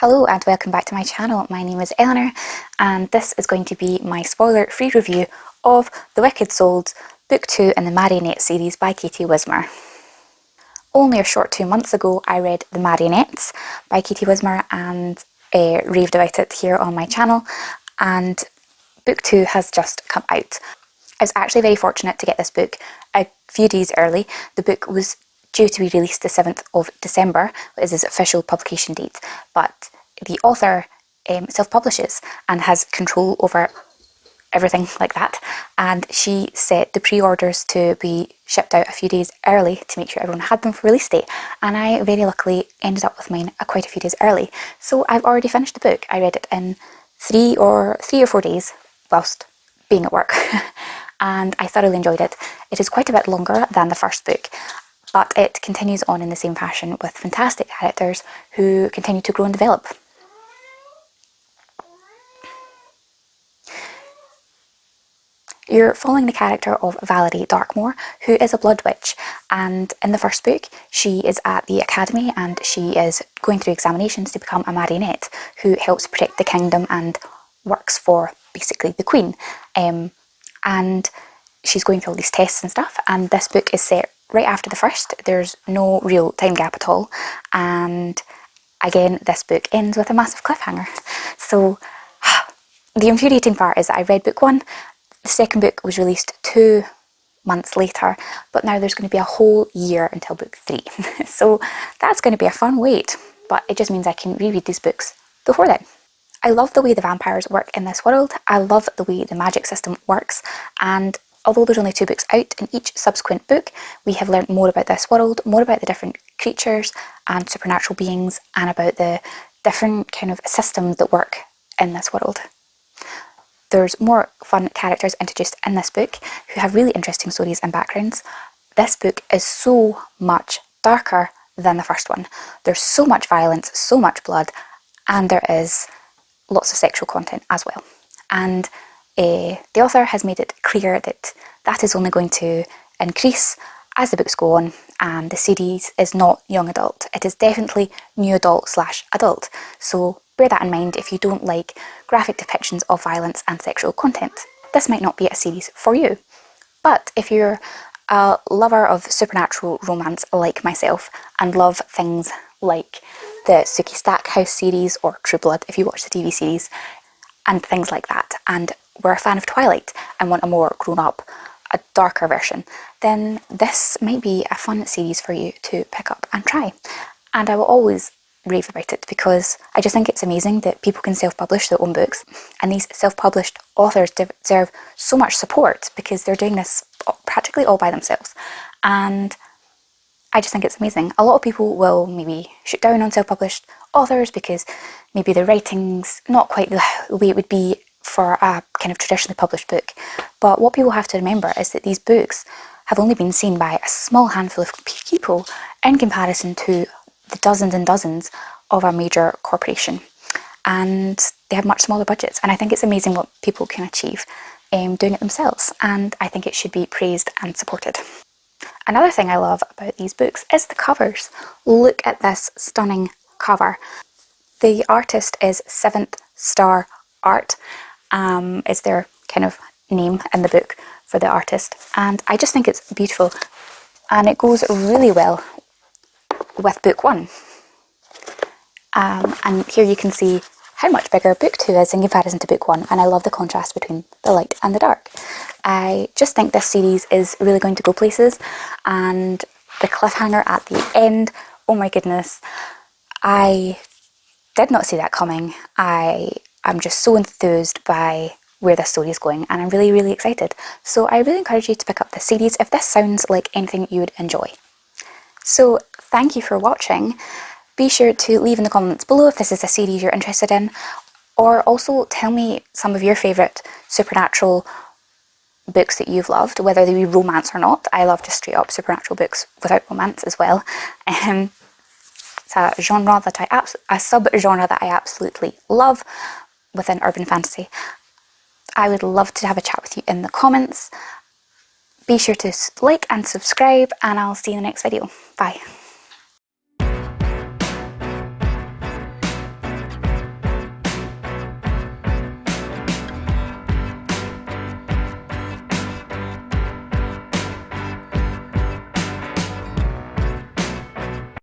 Hello and welcome back to my channel. My name is Eleanor and this is going to be my spoiler-free review of The Wicked Souls Book 2 in the Marionette series by Katie Wismer. Only a short 2 months ago I read The Marionettes by Katie Wismer and raved about it here on my channel, and Book 2 has just come out. I was actually very fortunate to get this book a few days early. The book was due to be released the 7th of December, is its official publication date, but the author self-publishes and has control over everything like that, and she set the pre-orders to be shipped out a few days early to make sure everyone had them for release date, and I very luckily ended up with mine quite a few days early. So I've already finished the book. I read it in three or 4 days whilst being at work and I thoroughly enjoyed it. It is quite a bit longer than the first book, but it continues on in the same fashion with fantastic characters who continue to grow and develop. You're following the character of Valerie Darkmoor, who is a blood witch, and in the first book she is at the academy and she is going through examinations to become a marionette who helps protect the kingdom and works for basically the queen. And she's going through all these tests and stuff, and this book is set right after the first. There's no real time gap at all, and again this book ends with a massive cliffhanger. So the infuriating part is that I read book 1, the second book was released 2 months later, but now there's going to be a whole year until book 3. So that's going to be a fun wait, but it just means I can reread these books before then. I love the way the vampires work in this world. I love the way the magic system works, and although there's only 2 books out, in each subsequent book we have learnt more about this world, more about the different creatures and supernatural beings, and about the different kind of systems that work in this world. There's more fun characters introduced in this book who have really interesting stories and backgrounds. This book is so much darker than the first one. There's so much violence, so much blood, and there is lots of sexual content as well. And the author has made it clear that that is only going to increase as the books go on, and the series is not young adult. It is definitely new adult / adult. So bear that in mind if you don't like graphic depictions of violence and sexual content. This might not be a series for you. But if you're a lover of supernatural romance like myself and love things like the Sookie Stackhouse series or True Blood if you watch the TV series and things like that, and were a fan of Twilight and want a more grown-up, a darker version, then this might be a fun series for you to pick up and try. And I will always rave about it because I just think it's amazing that people can self-publish their own books, and these self-published authors deserve so much support because they're doing this practically all by themselves, and I just think it's amazing. A lot of people will maybe shoot down on self-published authors because maybe the writing's not quite the way it would be for a kind of traditionally published book, but what people have to remember is that these books have only been seen by a small handful of people in comparison to the dozens and dozens of a major corporation, and they have much smaller budgets, and I think it's amazing what people can achieve doing it themselves, and I think it should be praised and supported. Another thing I love about these books is the covers. Look at this stunning cover. The artist is 7th Star Art, is their kind of name in the book for the artist, and I just think it's beautiful, and it goes really well with book 1. And here you can see how much bigger book 2 is in comparison to book 1, and I love the contrast between the light and the dark. I just think this series is really going to go places, and the cliffhanger at the end, oh my goodness, I did not see that coming. I'm just so enthused by where this story is going, and I'm really, really excited. So I really encourage you to pick up this series if this sounds like anything you would enjoy. So thank you for watching. Be sure to leave in the comments below if this is a series you're interested in, or also tell me some of your favourite supernatural books that you've loved, whether they be romance or not. I love just straight up supernatural books without romance as well. It's a genre that a sub-genre that I absolutely love within urban fantasy. I would love to have a chat with you in the comments. Be sure to like and subscribe, and I'll see you in the next video. Bye.